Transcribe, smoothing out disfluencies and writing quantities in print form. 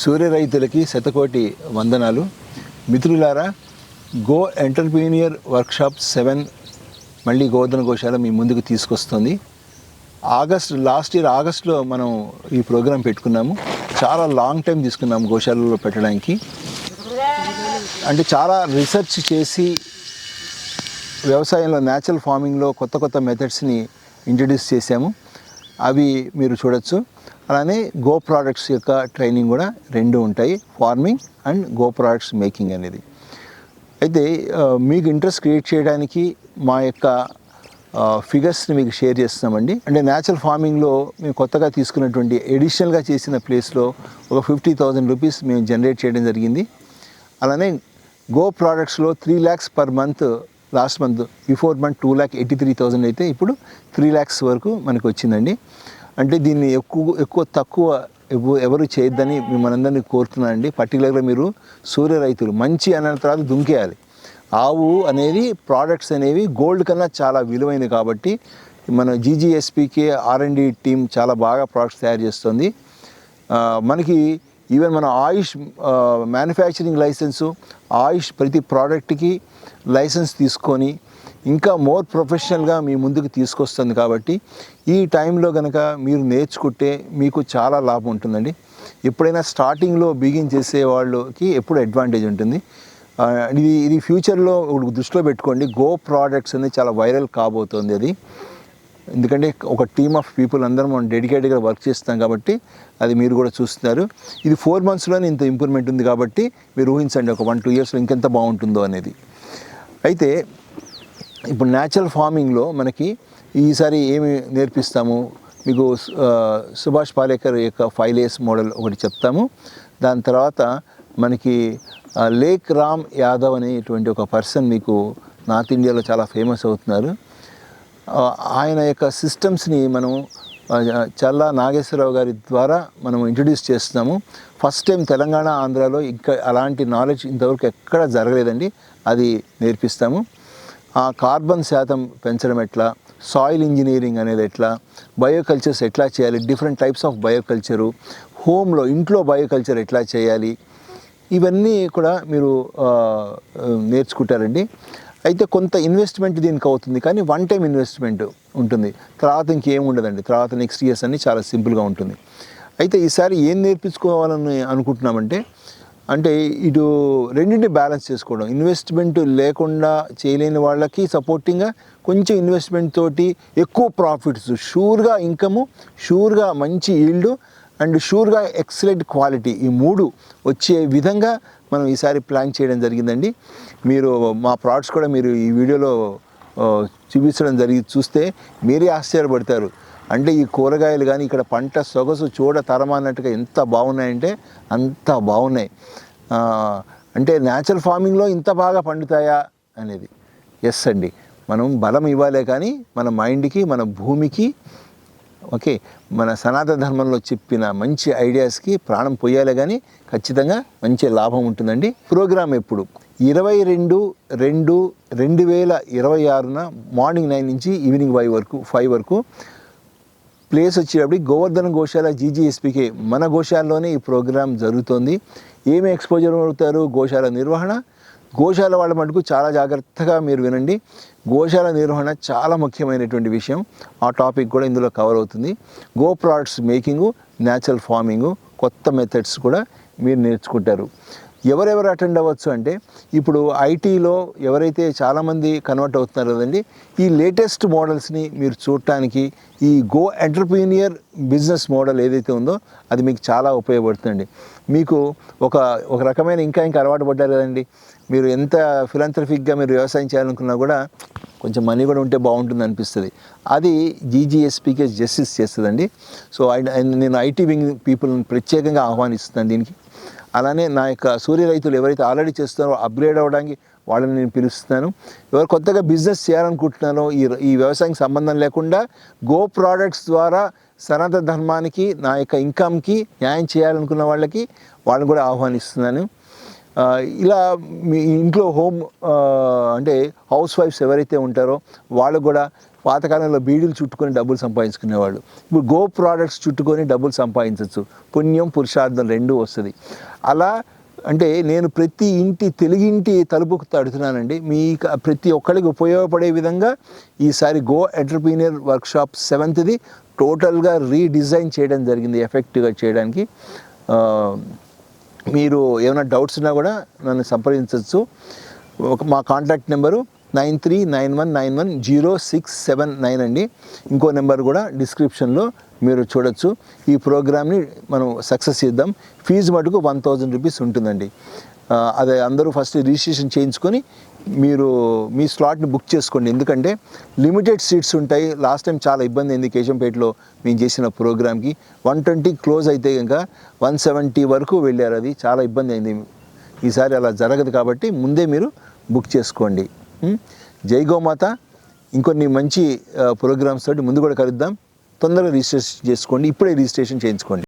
సూర్య రైతులకి శతకోటి వందనాలు. మిత్రులారా, గో ఎంటర్‌ప్రెన్యూర్ వర్క్షాప్ 7 మళ్ళీ గోవర్ధన గోశాల మీ ముందుకు తీసుకొస్తుంది. లాస్ట్ ఇయర్ ఆగస్టులో మనం ఈ ప్రోగ్రాం పెట్టుకున్నాము. చాలా లాంగ్ టైం తీసుకున్నాము గోశాలలో పెట్టడానికి. అంటే చాలా రీసెర్చ్ చేసి వ్యవసాయంలో న్యాచురల్ ఫార్మింగ్లో కొత్త కొత్త మెథడ్స్ని ఇంట్రడ్యూస్ చేశాము. అవి మీరు చూడొచ్చు. అలానే గో ప్రోడక్ట్స్ యొక్క ట్రైనింగ్ కూడా రెండు ఉంటాయి, farming and go products making అనేది. అయితే మీకు ఇంట్రెస్ట్ క్రియేట్ చేయడానికి మా యొక్క ఫిగర్స్ని మీకు షేర్ చేస్తున్నామండి. అంటే న్యాచురల్ ఫార్మింగ్లో మేము కొత్తగా తీసుకున్నటువంటి ఎడిషనల్గా చేసిన ప్లేస్లో ఒక 50,000 రూపీస్ మేము జనరేట్ చేయడం జరిగింది. అలానే గో ప్రోడక్ట్స్లో 3 lakhs per month, last month before month 2,83,000 అయితే ఇప్పుడు 3 lakhs వరకు మనకు వచ్చిందండి. అంటే దీన్ని తక్కువ ఎవరు చేయొద్దని మిమ్మల్ని అందరినీ కోరుతున్నానండి. పర్టికులర్గా మీరు సూర్య రైతులు మంచి అన్న తర్వాత దుంకేయాలి. ఆవు అనేది ప్రోడక్ట్స్ అనేవి గోల్డ్ కన్నా చాలా విలువైనవి కాబట్టి మన జీజీఎస్పీకే R&D టీం చాలా బాగా ప్రోడక్ట్స్ తయారు చేస్తుంది. మనకి ఈవెన్ మన ఆయుష్ మ్యానుఫ్యాక్చరింగ్ లైసెన్సు, ఆయుష్ ప్రతి ప్రోడక్ట్కి లైసెన్స్ తీసుకొని ఇంకా మోర్ ప్రొఫెషనల్గా మీ ముందుకు తీసుకొస్తుంది. కాబట్టి ఈ టైంలో కనుక మీరు నేర్చుకుంటే మీకు చాలా లాభం ఉంటుందండి. ఎప్పుడైనా స్టార్టింగ్లో బిగిన్ చేసే వాళ్ళకి ఎప్పుడు అడ్వాంటేజ్ ఉంటుంది. ఇది ఫ్యూచర్లో దృష్టిలో పెట్టుకోండి. గో ప్రోడక్ట్స్ అనేది చాలా వైరల్ కాబోతుంది అది. ఎందుకంటే ఒక టీమ్ ఆఫ్ పీపుల్ అందరం మనం డెడికేటెడ్గా వర్క్ చేస్తాం కాబట్టి అది మీరు కూడా చూస్తున్నారు. ఇది 4 monthsలోనే ఇంత ఇంప్రూవ్మెంట్ ఉంది కాబట్టి మీరు ఊహించండి ఒక 1-2 yearsలో ఇంకెంత బాగుంటుందో అనేది. అయితే ఇప్పుడు న్యాచురల్ ఫార్మింగ్లో మనకి ఈసారి ఏమి నేర్పిస్తాము మీకు, సుభాష్ పాలేకర్ యొక్క 5 A's మోడల్ ఒకటి చెప్తాము. దాని తర్వాత మనకి లేక్ రామ్ యాదవ్ అనేటువంటి ఒక పర్సన్ మీకు నార్త్ ఇండియాలో చాలా ఫేమస్ అవుతున్నారు. ఆయన యొక్క సిస్టమ్స్ని మనం చల్లా నాగేశ్వరరావు గారి ద్వారా మనం ఇంట్రడ్యూస్ చేస్తున్నాము. ఫస్ట్ టైం తెలంగాణ, ఆంధ్రాలో ఇంకా అలాంటి నాలెడ్జ్ ఇంతవరకు ఎక్కడ జరగలేదండి. అది నేర్పిస్తాము. ఆ కార్బన్ శాతం పెంచడం ఎట్లా, సాయిల్ ఇంజనీరింగ్ అనేది ఎట్లా, బయోకల్చర్స్ ఎట్లా చేయాలి, డిఫరెంట్ టైప్స్ ఆఫ్ బయోకల్చరు, హోమ్లో ఇంట్లో బయోకల్చర్ ఎట్లా చేయాలి, ఇవన్నీ కూడా మీరు నేర్చుకుంటారండి. అయితే కొంత ఇన్వెస్ట్మెంట్ దీనికి అవుతుంది, కానీ 1 time ఇన్వెస్ట్మెంట్ ఉంటుంది. తర్వాత ఇంకేం ఉండదండి. తర్వాత నెక్స్ట్ ఇయర్స్ అన్నీ చాలా సింపుల్గా ఉంటుంది. అయితే ఈసారి ఏం నేర్పించుకోవాలని అనుకుంటున్నామంటే, ఇటు రెండింటిని బ్యాలెన్స్ చేసుకోవడం. ఇన్వెస్ట్మెంట్ లేకుండా చేయలేని వాళ్ళకి సపోర్టింగ్గా కొంచెం ఇన్వెస్ట్మెంట్ తోటి ఎక్కువ ప్రాఫిట్స్, షూర్గా ఇన్కము, షూర్గా మంచి ఈల్డ్ అండ్ షూర్గా ఎక్సలెంట్ క్వాలిటీ, ఈ 3 వచ్చే విధంగా మనం ఈసారి ప్లాన్ చేయడం జరిగిందండి. మీరు మా ప్రోడక్ట్స్ కూడా మీరు ఈ వీడియోలో చూపించడం చూస్తే మీరే ఆశ్చర్యపడతారు. అంటే ఈ కూరగాయలు కానీ ఇక్కడ పంట సొగసు చూడ తరమన్నట్టుగా ఎంత బాగున్నాయంటే అంత బాగున్నాయి. అంటే న్యాచురల్ ఫార్మింగ్లో ఇంత బాగా పండుతాయా అనేది. ఎస్ అండి, మనం బలం ఇవ్వాలే కానీ మన మైండ్కి, మన భూమికి, ఓకే, మన సనాతన ధర్మంలో చెప్పిన మంచి ఐడియాస్కి ప్రాణం పోయాలే కానీ ఖచ్చితంగా మంచి లాభం ఉంటుందండి. ప్రోగ్రామ్ ఎప్పుడు 22/2/2026 మార్నింగ్ 9 నుంచి ఈవినింగ్ 5 వరకు. ప్లేస్ వచ్చేటప్పుడు గోవర్ధన గోశాల జీజీఎస్పీకే మన గోశాలలోనే ఈ ప్రోగ్రాం జరుగుతోంది. ఏమి ఎక్స్పోజర్ అవుతారు, గోశాల నిర్వహణ, గోశాల వాళ్ళ మటుకు చాలా జాగ్రత్తగా మీరు వినండి. గోశాల నిర్వహణ చాలా ముఖ్యమైనటువంటి విషయం. ఆ టాపిక్ కూడా ఇందులో కవర్ అవుతుంది. Go products making, natural farming, కొత్త మెథడ్స్ కూడా మీరు నేర్చుకుంటారు. ఎవరెవరు అటెండ్ అవ్వచ్చు అంటే, ఇప్పుడు ఐటీలో ఎవరైతే చాలామంది కన్వర్ట్ అవుతున్నారు కదండి, ఈ లేటెస్ట్ మోడల్స్ని మీరు చూడటానికి ఈ గో ఎంటర్‌ప్రెన్యూర్ బిజినెస్ మోడల్ ఏదైతే ఉందో అది మీకు చాలా ఉపయోగపడుతుందండి. మీకు ఒక రకమైన ఇంకా అలవాటు పడ్డారు కదండి. మీరు ఎంత ఫిలాంథ్రఫిక్గా మీరు వ్యవసాయం చేయాలనుకున్నా కూడా కొంచెం మనీ కూడా ఉంటే బాగుంటుంది అనిపిస్తుంది. అది జీజీఎస్పీకే జస్టిస్ చేస్తుందండి. సో నేను ఐటీ వింగ్ పీపుల్ని ప్రత్యేకంగా ఆహ్వానిస్తున్నాను దీనికి. అలానే నా యొక్క సూర్య రైతులు ఎవరైతే ఆల్రెడీ చేస్తున్నారో అప్గ్రేడ్ అవ్వడానికి వాళ్ళని నేను పిలుస్తున్నాను. ఎవరు కొత్తగా బిజినెస్ చేయాలనుకుంటున్నారో, ఈ వ్యవసాయం సంబంధం లేకుండా గో ప్రోడక్ట్స్ ద్వారా సనాతన ధర్మానికి, నా యొక్క ఇన్కమ్కి న్యాయం చేయాలనుకున్న వాళ్ళని కూడా ఆహ్వానిస్తున్నాను. ఇలా మీ ఇంట్లో హౌస్ వైఫ్స్ ఎవరైతే ఉంటారో వాళ్ళు కూడా పాతకాలంలో బీడీలు చుట్టుకొని డబ్బులు సంపాదించుకునేవాళ్ళు. ఇప్పుడు గో ప్రోడక్ట్స్ చుట్టుకొని డబ్బులు సంపాదించవచ్చు. పుణ్యం పురుషార్థం రెండూ వస్తుంది. అలా అంటే నేను ప్రతి ఇంటి తెలుగింటి తలుపుకు తడుతున్నానండి. మీ ప్రతి ఒక్కరికి ఉపయోగపడే విధంగా ఈసారి గో ఎంటర్‌ప్రెన్యూర్ వర్క్షాప్ 7th టోటల్గా రీడిజైన్ చేయడం జరిగింది ఎఫెక్టివ్గా చేయడానికి. మీరు ఏమైనా డౌట్స్ ఉన్నా కూడా నన్ను సంప్రదించవచ్చు. మా కాంటాక్ట్ నెంబరు 9391910679 అండి. ఇంకో నెంబర్ కూడా డిస్క్రిప్షన్లో మీరు చూడొచ్చు. ఈ ప్రోగ్రామ్ని మనం సక్సెస్ చేద్దాం. ఫీజు మటుకు 1000 రూపీస్ ఉంటుందండి. అదే అందరూ ఫస్ట్ రిజిస్ట్రేషన్ చేయించుకొని మీరు మీ స్లాట్ని బుక్ చేసుకోండి. ఎందుకంటే లిమిటెడ్ సీట్స్ ఉంటాయి. లాస్ట్ టైం చాలా ఇబ్బంది అయింది కేశంపేటలో మేము చేసిన ప్రోగ్రామ్కి. 120 క్లోజ్ అయితే ఇంకా 170 వరకు వెళ్ళారు. అది చాలా ఇబ్బంది అయింది. ఈసారి అలా జరగదు కాబట్టి ముందే మీరు బుక్ చేసుకోండి. జై గోమాత. ఇంకొన్ని మంచి ప్రోగ్రామ్స్ తోటి ముందు కూడా కలుద్దాం. తొందరగా రిజిస్ట్రేషన్ చేసుకోండి. ఇప్పుడే రిజిస్ట్రేషన్ చేయించుకోండి.